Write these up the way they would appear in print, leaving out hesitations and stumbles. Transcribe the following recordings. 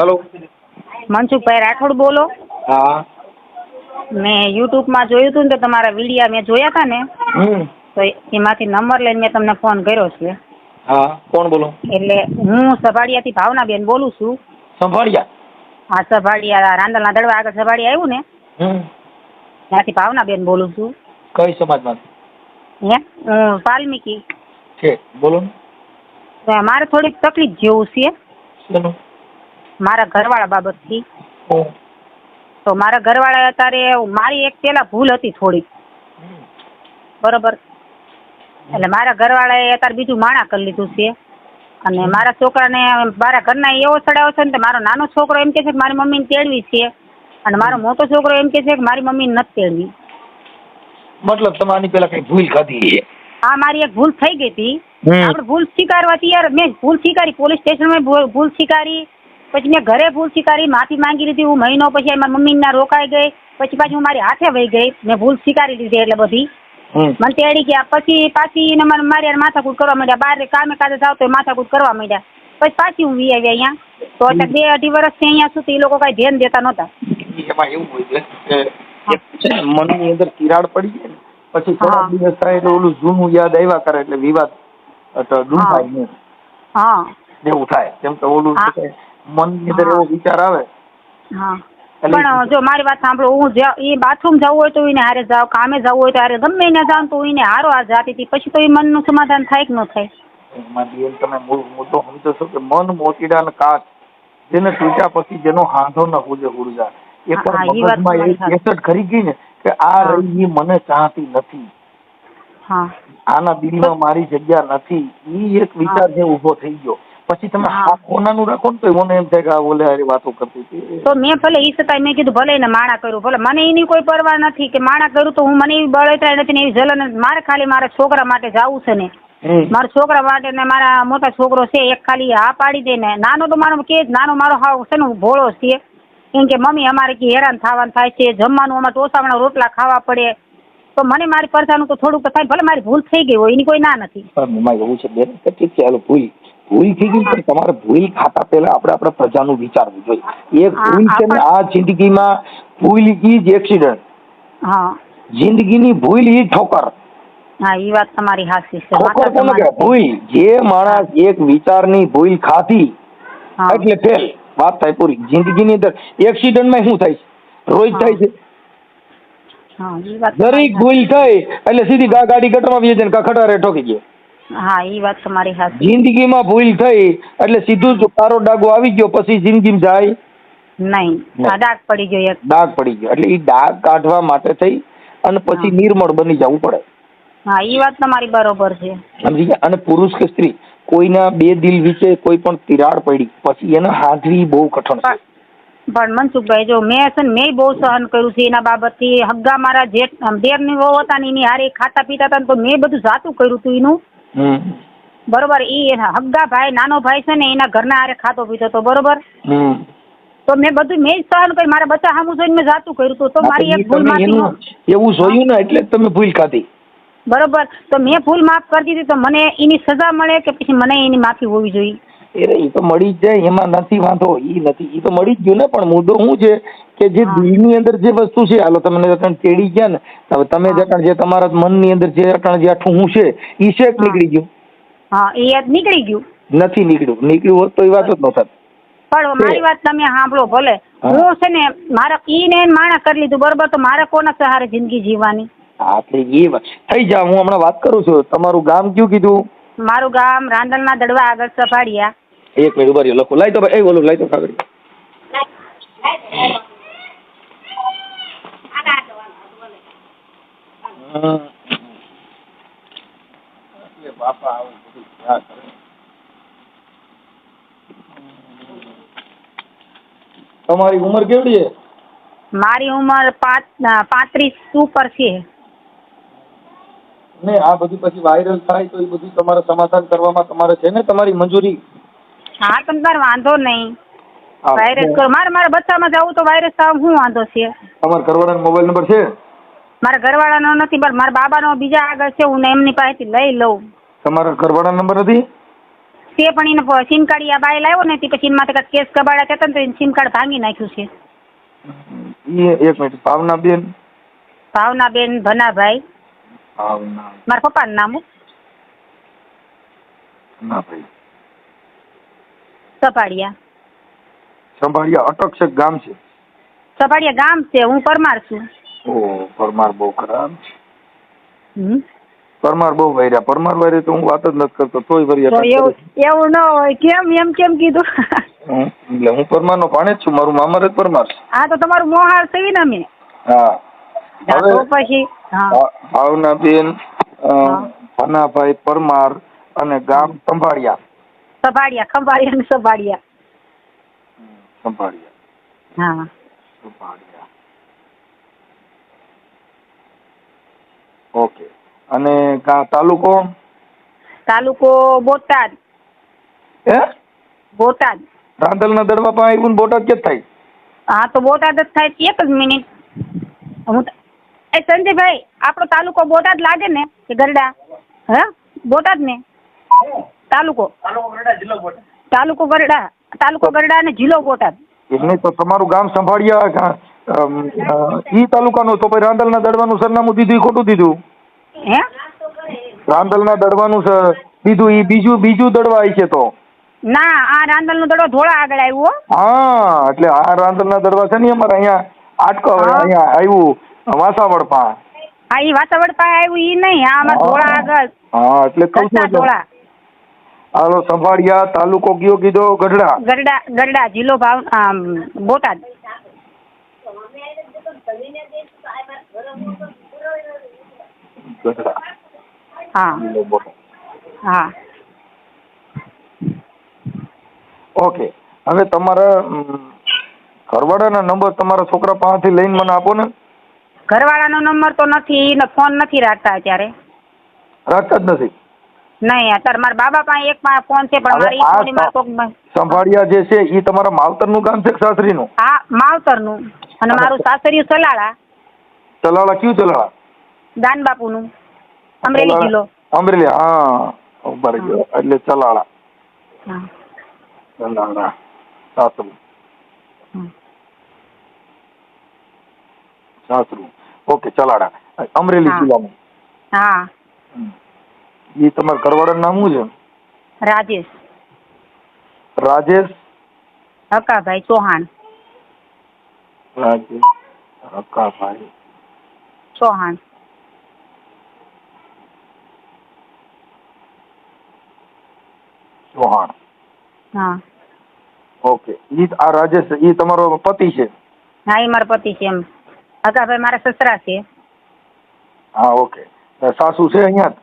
Hello, Mansukhbhai Rathod બોલો? હા. મેં યુટ્યુબમાં જોયું હતું ને તો તમારા વિડીયા મેં જોયા હતા ને, તો એમાંથી નંબર લઈને મેં તમને ફોન કર્યો છે. હા, કોણ બોલો? એટલે હું સભાડિયાથી ભાવનાબેન બોલું છું. સંભાળ્યા? હા, સભાડિયા રાંદલના દડવા આગળ સભાડિયા આવ્યું ને, ત્યાંથી ભાવનાબેન બોલું છું. કઈ સમાજમાંથી? હું વાલ્મીકી છે, બોલો ને. મારે થોડીક તકલીફ જેવું છે. શેનું? મારા ઘરવાળા બાબતથી. તો મારા ઘરવાળા અત્યારે મારી એક પેલા ભૂલ હતી થોડીક, બરોબર. એટલે મારા ઘરવાળાએ અત્યારે બીજું માણા કરી લીધું છે અને મારા છોકરાને મારા ઘરના એવો ચડાવ્યો છે ને કે મારો નાનો છોકરો એમ કે છે કે મારી મમ્મીને તેડવી છે અને મારો મોટો છોકરો એમ કે છે કે મારી મમ્મીને નથી તેડવી. મતલબ તમે આની પેલા કઈ ભૂલ ખાધી છે? હા, મારી એક ભૂલ થઈ ગઈ હતી. આપણે ભૂલ સ્વીકારવા તૈયાર. મેં ભૂલ સ્વીકારી, પોલીસ સ્ટેશનમાં ભૂલ સ્વીકારી, પછી મેં ઘરે ભૂલ સ્વીકારી, માફી માંગી લીધી. હું મહિનો પછી મારી મમ્મીના રોકાઈ ગઈ, પછી હું મારી હાથે વહી ગઈ. મેં ભૂલ સ્વીકારી લીધી એટલે બધી મને તેડી ગયા. પછી પાછી એને મારી માથાકૂટ કરવા માંડ્યા. બહાર કામે કાજે જાવ તો માથાકૂટ કરવા માંડ્યા. પછી પાછી હું વી આવી અહીંયા. તો અત્યારે 2-2.5 વર્ષથી અહીંયા સુધી એ લોકો કઈ ધ્યાન દેતા નહોતા. એમાં એવું હોય છે મનની અંદર તિરાડ પડી જાય ને પછી થોડા દિવસ થાય એટલે ઓલું જૂનું યાદ આવ્યા કરે એટલે વિવાદ ડૂંબાય નહીં. હા, એવું થાય. કેમ કે ઓલું મનની અંદર એવો વિચાર આવે. હા, પણ જો મારી વાત સાંભળો, હું એ બાથરૂમ જવું હોય તો એને હારે જાવ, કામે જવું હોય તો હારે, ગમે એને જાવ તો એને હારો હાર જાતી હતી. પછી તો એ મનનું સમાધાન થાય કે ન થાય? એમાં બેન તમે મૂળ મુદ્દો સમજો છો કે મન મોતીડા ને કાચ જેને તૂટ્યા પછી જેનો હાંધો ન હુજે ઉર્જા એ પણ મગજમાં એવી કેસટ ખરી ગઈ ને કે આ રહી મને ચાહતી નથી, આના દિલમાં મારી જગ્યા નથી. ઈ એક વિચાર જે ઉભો થઈ ગયો. પછી તમે કોનાનું રાખો ને તો મને એમ થાય કે આ ઓલે હારી વાતો કરતી હતી. તો મેં ભલે ઈ છતાંય મેં કીધું ભલે એને માણા કર્યું, ભલે મને એની કોઈ પરવા નથી કે માણા કર્યું તો હું મને એવી બળતરા નથી ને એવી જલન. મારે ખાલી મારા છોકરા માટે જવું છે ને, મારા છોકરા માટે ને મારા મોટા છોકરો છે એક ખાલી હા પાડી દે ને. નાનો તો મારો કે નાનો મારો હાવ છે ને ભોળો છે. કેમ કે મમ્મી અમારે કે હેરાન થવાનું થાય છે, જમવાનું અમારે ટોસામણા રોટલા ખાવા પડે. તો મને મારી પરસાનું તો થોડુંક થાય. ભલે મારી ભૂલ થઈ ગઈ હોય, એની કોઈ ના નથી. એવું છે બેન કે ઠીક છે, હાલો ભૂલ થઈ ગઈ પણ તમારે ભૂલ ખાતા પહેલા આપણે આપણા પ્રજાનું વિચારવું જોઈએ. એક ભૂલ છે ને આ જિંદગીમાં ભૂલ ઈ જ એક્સિડન્ટ. હા, જિંદગીની ભૂલ ઈ ઠોકર. હા, એ વાત તમારી સાચી છે. ઠોકર કોને કહેવાય? ભૂલ. જે માણસ એક વિચારની ભૂલ ખાધી એટલે ફેલ. વાત થાય પૂરી. જિંદગીની અંદર એક્સિડન્ટમાં શું થાય છે? રોજ થાય છે. દરેક ભૂલ થાય એટલે સીધી ગાડી ગટરમાં વી જાય, ખટારે ઠોકી ગયો. હા, એ વાત તમારી સાચી. જિંદગીમાં ભૂલ થઈ એટલે સીધું જ કારો ડાઘો આવી ગયો, પછી જિંદગીમાં જાય નહીં. ડાઘ પડી ગયો, ડાઘ પડી ગયો. એટલે એ ડાઘ કાઢવા માટે થઈ અને પછી નિર્મળ બની જવું પડે. હા, એ વાત તમારી બરોબર છે. સમજી ગયા? અને પુરુષ કે સ્ત્રી કોઈના બે દિલ વિશે કોઈ પણ તિરાડ પડી પછી એને હાંધવી બહુ કઠણ છે. પણ મનસુખભાઈ જો મેં છે ને મેં બહુ સહન કર્યું છે એના બાબતથી. હગ્ગા મારા દેરની વહુ હતા ને એની હારે ખાતા પીતા હતા તો મેં બધું જાતું કર્યું હતું એનું. બરોબર. એ હગ્ગા ભાઈ નાનો ભાઈ છે ને એના ઘરના હારે ખાતો પીતો હતો, બરોબર. તો મેં બધું મેં જ સહન કરી. મારા બચ્ચા સામું જોઈને મેં જાતું કર્યું હતું. તો મારી એક ભૂલ માંથી એવું જોયું ને એટલે તમે ભૂલ ખાધી, બરોબર. તો મેં ભૂલ માફ કરી દીધી તો મને એની સજા મળે કે પછી મને એની માફી હોવી જોઈએ? એ તો મળી જ જાય, એમાં નથી વાંધો. એ નથી, એ તો મળી જ ગયું ને. પણ મુદ્દો શું છે કે જે દિલની અંદર જે વસ્તુ છે, હાલો તમને જટણ તેડી ગયા ને, હવે તમે જટણ જે તમારા મનની અંદર જે જટણ જે આઠું હું છે એ શેક નીકળી ગયું. હા, એ નીકળી ગયું. નથી નીકળ્યું. નીકળ્યું હોત તો એ વાત જ ન થાત. પણ મારી વાત તમે સાંભળો. ભલે હું છે ને મારા ઈને માણા કરી લીધું, બરોબર. તો મારે કોના સહારે જિંદગી જીવવાની? આપણે એ વાત થઈ જા. હું હમણાં વાત કરું છું. તમારું ગામ કયું કીધું? મારું ગામ રાંદલના દડવા આગળ સભાડિયા. એક મિનિટ ઉભા રહ્યો, લખો. લાઈ તો ભાઈ, ઓલું લાઈ તો કાગળ. બાપા આવું બધું ક્યાં કરે. તમારી ઉંમર કેવડી છે? મારી ઉંમર 35 ઉપર છે. ને આ બધું પછી વાયરલ થાય તો એ બધું તમારે સમાધાન કરવામાં તમારે છે ને તમારી મંજૂરી? હા, તમે તાર વાંધો નહીં. વાયરસ કરો. મારા બચ્ચામાં જવું તો વાયરસ થવા શું વાંધો છે? તમારા ઘરવાળાનો મોબાઈલ નંબર છે? મારા ઘરવાળાનો નથી, પણ મારા બાબાનો બીજા આગળ છે. હું એમની પાસેથી લઈ લઉં. તમારા ઘરવાળાનો નંબર નથી? તે પણ એને સિમ કાર્ડ આ બાય લાવ્યો ને તે પછી એમાં કાંઈક કેસ કબાડા હતા ને તો સિમ કાર્ડ ભાંગી નાખ્યું છે. એક મિનિટ. ભાવનાબેન? ભાવનાબેન ભનાભાઈ. ભાવના મારા પપ્પાનું નામ ના ભાઈ. સભાડિયા. સંભાળિયા અટક છે ગામ છે? સભાડિયા ગામ છે. હું પરમાર છું. ઓ પરમાર બહુ ખરાબ. હમ. પરમાર બહુ વાયરા. પરમાર વાયરે તો હું વાત જ નથી કરતો તોય તો એવું ન હોય. કેમ કીધું? એટલે હું પરમારનો ભાણેજ છું. મારું મામા જ પરમાર છે. હા તો તમારું મોહાળ થયું ને અમે. હા તો પછી ભાવનાબેન ભનાભાઈ પરમાર અને ગામ સંભાળિયા. ખંભાળિયા ને સંભાળિયા. સંભાળિયા. હા. સંભાળિયા. ઓકે. અને તાલુકો? તાલુકો બોટાદ. બોટાદ. રાંદલના દડવા પાસે આવ્યું ને બોટાદ કે થાય? હા તો બોટાદ જ થાય. એક જ મિનિટ. સંજયભાઈ આપણો તાલુકો બોટાદ લાગે ને કે ગરડા? હા બોટાદ ને તાલુકો ગરડા અને જિલ્લો બોટાદ. એમને તો તમારું ગામ સંભાળિયા ઈ તાલુકાનું તો પછી રાંદલના દડવાનું સરનામું દીધું ઈ ખોટું દીધું. હે? રાંદલના દડવાનું દીધું ઈ બીજું દડવા છે તો. ના આ રાંદલનો દડો થોડા આગળ આવ્યો. હા એટલે આ રાંદલના દડવા છે ને અમારે અહીંયા આટકો અહીંયા આવ્યું વાસાવડ પા. હા ઈ વાસાવડ પાસે આવ્યું ઈ નહીં. આ અમાર થોડા આગળ. હા એટલે કહું છું થોડા. હાલો સંભાળિયા તાલુકો કયો કીધો? ગરડા જિલ્લો બોટાદ. હા હા. ઓકે. હવે તમારા ઘરવાળાના નંબર તમારા છોકરા પાસેથી લઈને મને આપો ને. ઘરવાળાનો નંબર તો નથી. ફોન નથી રાખતા અત્યારે. રાખતા જ નથી? નહીં અત્યારે મારા બાબા પાસે એક ફોન છે પણ મારી સંભાળિયા જે છે એ તમારા માવતરનું ગામ છે કે સાસરીનું? હા માવતરનું. અને મારું સાસરિયું ચલાળા. કયું ચલાળા? દાનબાપુનું. અમરેલી જિલ્લો. અમરેલી. હા ઉભા રહી ગયો. એટલે ચલાળા. ચલાળા સાસરું. ઓકે ચલાળા અમરેલી જિલ્લામાં. હા. એ તમારા ઘરવાળાનું નામ શું છે? રાજેશ હકાભાઈ ચૌહાણ. રાજેશ હકાભાઈ ચૌહાણ. હા. ઓકે. આ રાજેશ ઈ તમારો પતિ છે? હા એ મારા પતિ છે. એમ હકાભાઈ મારા સસરા છે. હા ઓકે. સાસુ છે અહીંયા?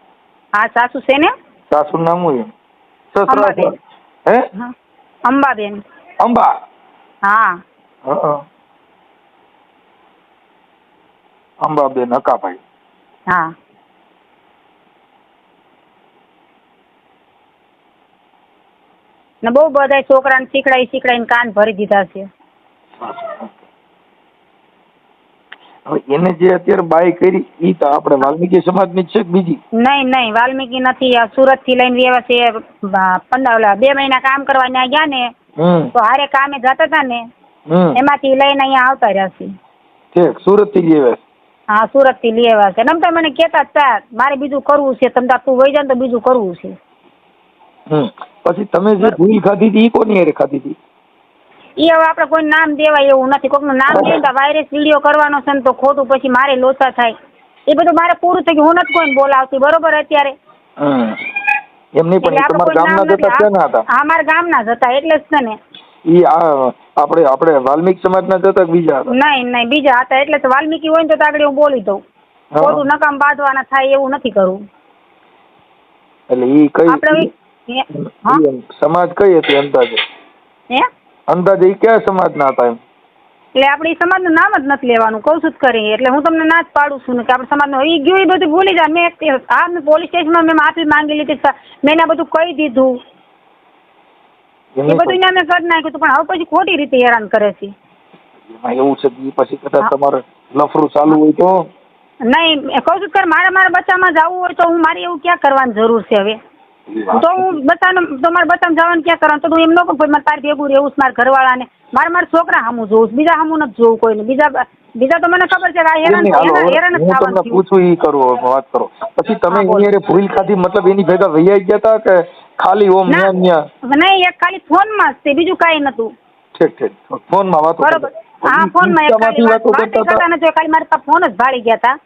હા સાસુ છે ને. સાસુ નામ શું છે? અંબાબેન. હે? અંબાબેન. અંબા. હા. અંબાબેન હકાભાઈ. હા. ને બહુ બધા છોકરાને શીખડાઈને કાન ભરી દીધા છે. હવે એને જે અત્યારે બાય કરી ઈ તો આપણે વાલ્મીકી સમાજની જ છે કે બીજી? નહીં વાલ્મીકી નથી. સુરત થી લઈને વ્યવા છે 2 મહિના કામ કરવા ત્યાં ગયા ને તો હારે કામે જતા હતા ને એમાંથી લઈને અહીંયા આવતા રહ્યા છે. ઠીક. સુરત થી લેવા? હા સુરત થી લેવા છે. નમતા મને કેતા હતા મારે બીજું કરવું છે. તમતા તું વહી જા ને તો બીજું કરવું છે. પછી તમે જે ભૂલ ખાધી હતી ઈ કોની હારે ખાધી હતી? એ હવે આપણે કોઈ નામ દેવાય એવું નથી. કોઈનું નામ દે તો વાયરસ વિડીયો કરવાનો છે ને તો ખોટું પછી મારે લોચા થાય. એ બધું મારે પૂરું થઈ ગયું. હું નથી કોઈને બોલાવતી બરોબર અત્યારે. એમની પણ તમારા ગામના જતા ક્યાંના હતા? હા મારા ગામના જ હતા એટલે જ છે ને. ઈ આપણે વાલ્મીકી સમાજના જતા બીજા હતા? નહીં બીજા હતા એટલે તો વાલ્મીકી હોય ને તો આગળ હું બોલી દઉં. ખોટું નકામ બાંધવાના થાય એવું નથી કરવું. એટલે ઈ કઈ સમાજ કઈ હતી અંદાજે? અંદાજે ઈ કયા સમાજના હતા એમ? એટલે આપણે સમાજનું નામ જ નથી લેવાનું કહું છું જ કરી. એટલે હું તમને ના જ પાડું છું ને કે આપણે સમાજનું ઈ ગયું એ બધું ભૂલી જાય. મેં પોલીસ સ્ટેશનમાં મેં માફી માંગી લીધી. મેં આ બધું કહી દીધું. એ બધું મેં કરી નાખ્યું હતું પણ હવે પછી ખોટી રીતે હેરાન કરે છે. એવું છે પછી કદાચ તમારે લફરું ચાલુ હોય તો? નહીં કહું છું મારા બચ્ચામાં જવું હોય તો હું મારી એવું ક્યાં કરવાની જરૂર છે હવે? તો હું બતાને તમારે બતાને જવાનું ક્યાં કરવાનું તો હું એમ ન કહું ભાઈ મારે તારે ભેગું રહેવું છે મારા ઘરવાળાને મારા છોકરા સામું જોવું બીજા સામું નથી જોવું કોઈને બીજા તો મને ખબર છે કે આ હેરાન જ હું થવાનું તમને પૂછું ઈ કરું વાત કરો પછી તમે એની ભૂલ ખાધી મતલબ એની ભેગા વૈયા ગયા હતા કે ખાલી ઓમ નહીં એક ખાલી ફોનમાં જ તે બીજું કાંઈ નતું. ઠીક ફોનમાં વાતો બરોબર હા ફોનમાં એક ખાલી વાત કરતા નથી ખાલી મારે પાસે ફોન જ ભાળી ગયા હતા.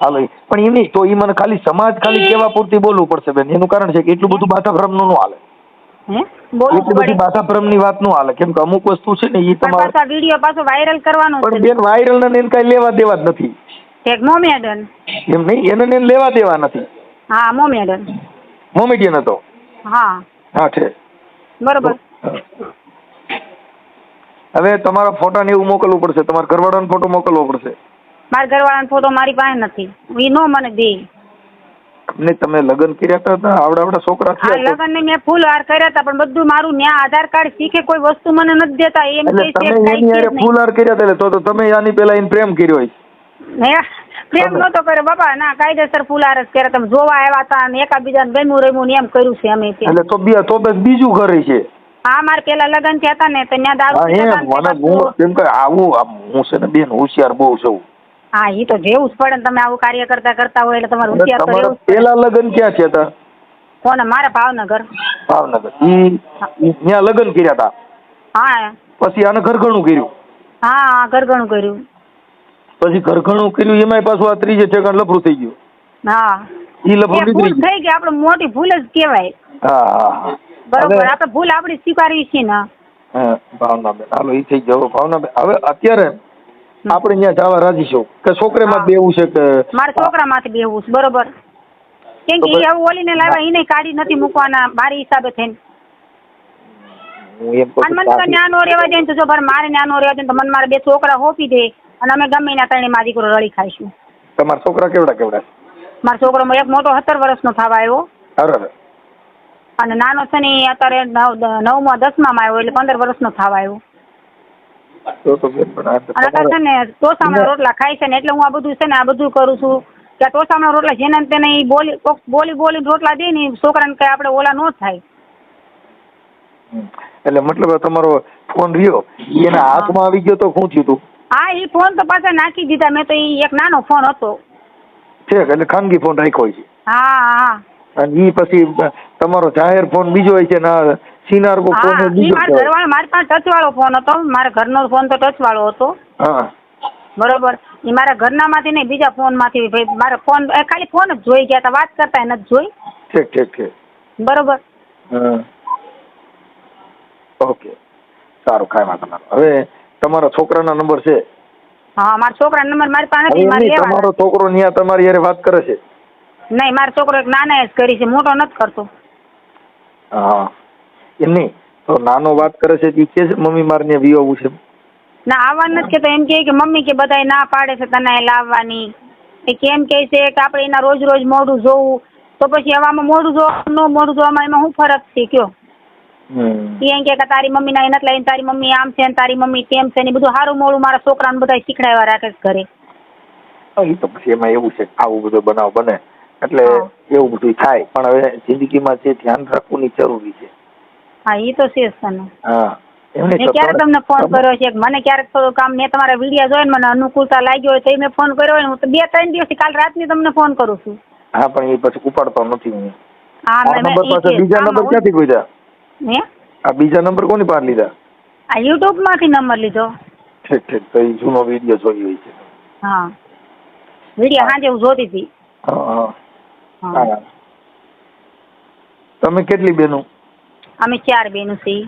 હાલો પણ એ નહીં તો એ મને ખાલી સમાજ ખાલી કેવા પૂરતી બોલવું પડશે બેન એનું કારણ છે કે એટલું બધું બાધાભ્રમ નું હાલે એટલી બધી બાધાભ્રમ ની વાત નું હાલે કેમ કે અમુક વસ્તુ છે ને એ તમારે વિડીયો પાછો વાયરલ કરવાનો પણ બેન વાયરલ ને એને કઈ લેવા દેવા જ નથી એક મોમેડન એમ નહીં એને લેવા દેવા નથી. હા મોમેડન મોમેડિયન હતો હા છે બરોબર. હવે તમારા ફોટા ને એવું મોકલવું પડશે તમારા ઘરવાળાનો ફોટો મોકલવો પડશે. મારા ઘરવાળાનો ફોટો મારી પાસે નથી એ નો મને દે. ને તમે લગ્ન કર્યા હતા આવડા છોકરા હા લગ્ન ને મેં ફૂલ હાર કર્યા હતા પણ બધું મારું ન્યા આધાર કાર્ડ શીખે કોઈ વસ્તુ મને નથી દેતા એમ કે ફૂલ હાર કર્યા હતા તો તમે આની પેલા એને પ્રેમ કર્યો હોય. પ્રેમ નતો કર્યો બાપા ના કાયદેસર ફૂલ હાર જ કર્યા તમે જોવા આવ્યા હતા અને એકાબીજાને ગમ્યું રમ્યું ને એમ કર્યું છે અમે એટલે તો બસ બીજું ઘરે છે. હા મારે પેલા લગ્ન થયા હતા ને તો ત્યાં દારૂ કેમ કે આવું હું છે ને બેન હોશિયાર બહુ છું. હા એ તો જેવું જ પડે ને તમે આવું કાર્ય કરતા હોય એટલે તમારે હોશિયાર તો રહેવું જ. પેલા લગ્ન ક્યાં છે હતા? કોને? મારા ભાવનગર. ત્યાં લગ્ન કર્યા હતા. હા પછી આને ઘરઘણું કર્યું. હા ઘરઘણું કર્યું. પછી ઘરઘણું કર્યું એમાંય પાછું આ ત્રીજે ઠેકાણ લફરું થઈ ગયું. હા ઈ લફરું ભૂલ થઈ ગઈ આપણે મોટી ભૂલ જ કહેવાય. હા બરોબર આપણે ભૂલ આપણી સ્વીકારવી છે ને. હા ભાવનાબેન હાલો ઈ થઈ ગયો ભાવનાબેન. હવે અત્યારે આપણે ત્યાં જવા રાજી છો કે છોકરામાં બેવું છે કે મારા છોકરામાંથી બેવું છે બરોબર કેમ કે એ ઓલીને લાવ્યા એને કાઢી નથી મૂકવાના મારી હિસાબે થઈને. મને તો ન્યાનો રહેવા દે તો જો મારે ન્યાનો રહેવા દે તો મને મારા બે છોકરા હોપી દે અને અમે ગમે ના ત્રણે માં દીકરો રળી ખાઈશું. તમારા છોકરા કેવડા? મારો છોકરો એક મોટો 17 વર્ષનો થવા આવ્યો અને નાનો છે ને અત્યારે 9મા 10મામાં આવ્યો એટલે 15 વર્ષનો થવા આવ્યો. અને છે ને ટોસામાં રોટલા ખાય છે ને એટલે હું આ બધું છે ને આ બધું કરું છું કે ટોસામાં રોટલા જેને તેને બોલી રોટલા દે ને છોકરાને કઈ આપણે ઓલા નો થાય. એટલે મતલબ તમારો ફોન રહ્યો એના હાથમાં આવી ગયો તો શું થયું તું? હા એ ફોન તો પાછા નાખી દીધા મેં તો એક નાનો ફોન હતો. ઠીક એટલે ખાનગી ફોન રાખ્યો છે. હા અને ઈ પછી તમારો જાહેર ફોન બીજો હોય છે ને સિનાર કો ફોન બીજો. મારા ઘરવાળા મારી પાસે ટચ વાળો ફોન હતો મારા ઘરનો ફોન તો ટચ વાળો હતો. હા બરોબર એ મારા ઘરના માંથી નહીં બીજા ફોન માંથી ભાઈ મારા ફોન ખાલી ફોન જ જોઈ ગયા હતા વાત કરતા નથી જોઈ. ઠીક બરોબર. ઓકે સારું કાંઈ વાંધો નહીં. હવે તમારા છોકરાના નંબર છે? હા મારા છોકરાનો નંબર મારી પાસે નથી મારે લેવાનો. તમારો છોકરો ન્યા તમારી હારે વાત કરે છે? નહીં મારો છોકરો એક નાના જ કરી છે મોટો નથી કરતો. હા એમ નહીં તો નાનો વાત કરે છે એ કે છે મમ્મી મારે ને વિવાવું છે? ના આવવાનું નથી કેતો એમ કે મમ્મી કે બધાય ના પાડે છે તને લાવવાની એ કેમ કે છે કે આપણે એના રોજ મોઢું જોવું તો પછી હવામાં મોઢું જોવામાં એમાં શું ફરક છે કયો? એમ કે તારી મમ્મી ના નથી લઈને તારી મમ્મી આમ છે ને તારી મમ્મી તેમ છે ને બધું સારું મોડું મારા છોકરાને બધા શીખડાવવા રાખે છે ઘરે. એ તો પછી એમાં એવું છે આવું બધું બનાવ બને એટલે એવું બધું થાય પણ હવે જિંદગીમાં જે ધ્યાન રાખવું જરૂરી છે. હા એ તો છે જ ને. હા મેં ક્યારે તમને ફોન કર્યો છે મને ક્યારેક થોડું કામ મેં તમારા વિડીયો જોઈને મને અનુકૂળતા લાગ્યો હોય તો મેં ફોન કર્યો હોય હું તો 2-3 દિવસથી કાલ રાતની તમને ફોન કરું છું. હા પણ એ પછી ઉપાડતો નથી હું. હા નંબર પાસે બીજા નંબર ક્યાંથી ગોત્યા? હે આ બીજા નંબર કોની પાસે લીધા? આ YouTube માંથી નંબર લીધો. ઠીક તો એ જૂનો વિડીયો જોઈ હોય છે. હા વિડીયો સાંજે હું જોતી હતી. હા તમે કેટલી બેનો? અમે 4 બેનો છીએ.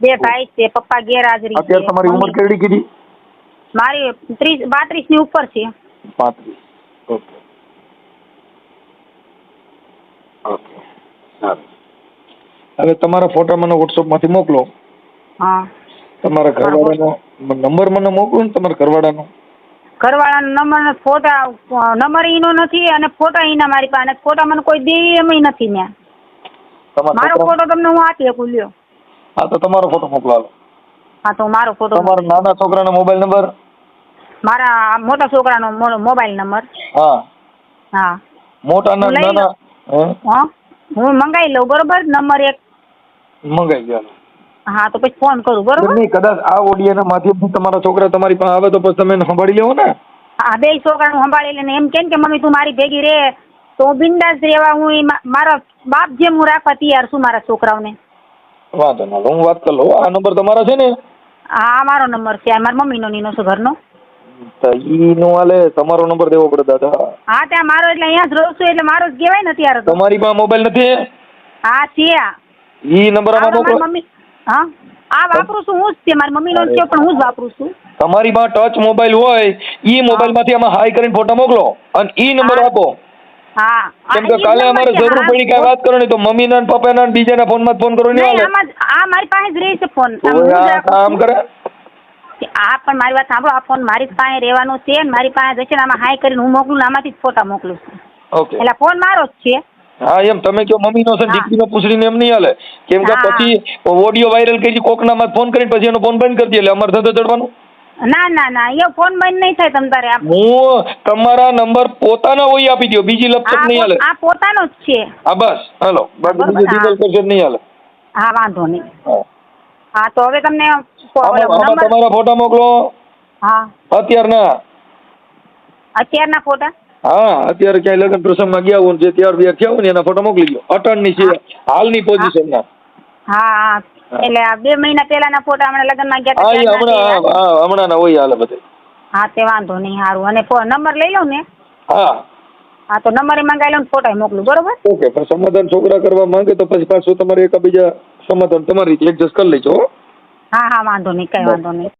2 ભાઈ છે પપ્પા ગેરહાજરી છે. અત્યારે તમારી ઉંમર કેટલી કીધી? મારી 32 ની ઉપર છે. 35. ઓકે સારું. હવે તમારા ફોટા મને WhatsApp માંથી મોકલો. હા તમારા ઘરવાળાનો નંબર મને મોકલો ને તમારા ઘરવાળાનો. ઘરવાળાનો નંબર ફોટા નંબર એનો નથી અને ફોટા એના મારી પાસે ફોટા મને કોઈ દે એમ નથી. મેં મારો ફોટો તમને હું આપી શકું લ્યો. હા તો તમારો ફોટો મોકલો. હા તો મારો ફોટો. તમારા નાના છોકરાનો મોબાઈલ નંબર? મારા મોટા છોકરાનો મોબાઈલ નંબર. હા હા મોટા નાના. હા હું મંગાવી લઉં બરોબર નંબર 1. મંગાઈ ગયા. હા તો પછી ફોન કરું બરોબર. નહીં, કદાચ આ ઓડિયાના માધ્યમથી તમારા છોકરા તમારી પાસે આવે તો પછી તમે એને સંભાળી લેવો ને. હા, બે છોકરાનું સંભાળી લઈને એમ કેમ કે મમ્મી તું મારી ભેગી રહે તો હું બિંદાસ રહેવા, હું મારા બાપ જેમ હું રાખવા તૈયાર છું મારા છોકરાઓને. વાંધો ના, હું વાત કરી લઉં. આ નંબર તમારો છે ને? હા, મારો નંબર છે, મારા મમ્મીનો નીનો છે ઘરનો. તો ઈ નો હાલે, તમારો નંબર દેવો પડે દાદા. હા ત્યાં મારો એટલે અહીંયા જ રહું છું એટલે મારો જ કહેવાય ને અત્યારે તો. તમારી પાસે મોબાઈલ નથી? હા છે. ઈ નંબર આમાં મોકલો. મમ્મી હા આ વાપરું છું હું જ છે, મારી મમ્મીનો છે પણ હું જ વાપરું છું. તમારી પાસે ટચ મોબાઈલ હોય ઈ મોબાઈલમાંથી આમાં હાઈ કરીને ફોટા મોકલો અને ઈ નંબર આપો. હા, કેમ કે કાલે અમારે જરૂર પડી કઈ વાત કરવાની તો મમ્મીના ને પપ્પાના ને બીજાના ફોનમાં ફોન કરવો નહીં હાલે. આમાં આ મારી પાસે જ રહે છે ફોન. કામ કરે આ પણ મારી વાત સાંભળો, આ ફોન મારી જ પાસે રહેવાનો છે ને મારી પાસે જશે ને આમાં હાઈ કરીને હું મોકલું ને આમાંથી જ ફોટા મોકલું છું. ઓકે, એટલે ફોન મારો જ છે. હા એમ તમે કહો મમ્મીનો છે દીકરીનો પૂછડીને એમ નહીં હાલે. કેમ કે પછી ઓડિયો વાયરલ કરી કોકના માં ફોન કરીને પછી એનો ફોન બંધ કરી દે એટલે અમારે ધંધો ચડવાનું. ના ના ના, એ ફોન બંધ નહીં થાય તમ તારે. હું તમારા નંબર પોતાના હોય આપી દો, બીજી લપસપ નહીં હાલે. આ પોતાનો જ છે. હા બસ હાલો, બાકી બીજું ડિટેલ કરશે નહીં હાલે. હા વાંધો નહીં. હા તો હવે તમને આમાં તમારા ફોટા મોકલો. હા અત્યારના? અત્યારના ફોટા? હા, અત્યારે ક્યાંય લગ્ન પ્રસંગમાં ગયા હોય જે તૈયાર બિયાર થયા હોય ને એના ફોટો મોકલી દો, અટણની છે હાલની પોઝિશનના. હા એટલે આ 2 મહિના પહેલાના ફોટા હમણાં લગ્નમાં ગયા હતા હમણાંના હોય હાલે બધે. હા તે વાંધો નહીં, સારું. અને નંબર લઈ લઉં ને? હા હા તો નંબર મંગાવી લઉં ને ફોટા મોકલું બરોબર. ઓકે, પણ સમાધાન છોકરા કરવા માંગે તો પછી પાછું તમારે એકબીજા સમાધાન તમારી રીતે એડજસ્ટ કરી લેજો. હા હા વાંધો નહીં, કઈ વાંધો નહીં.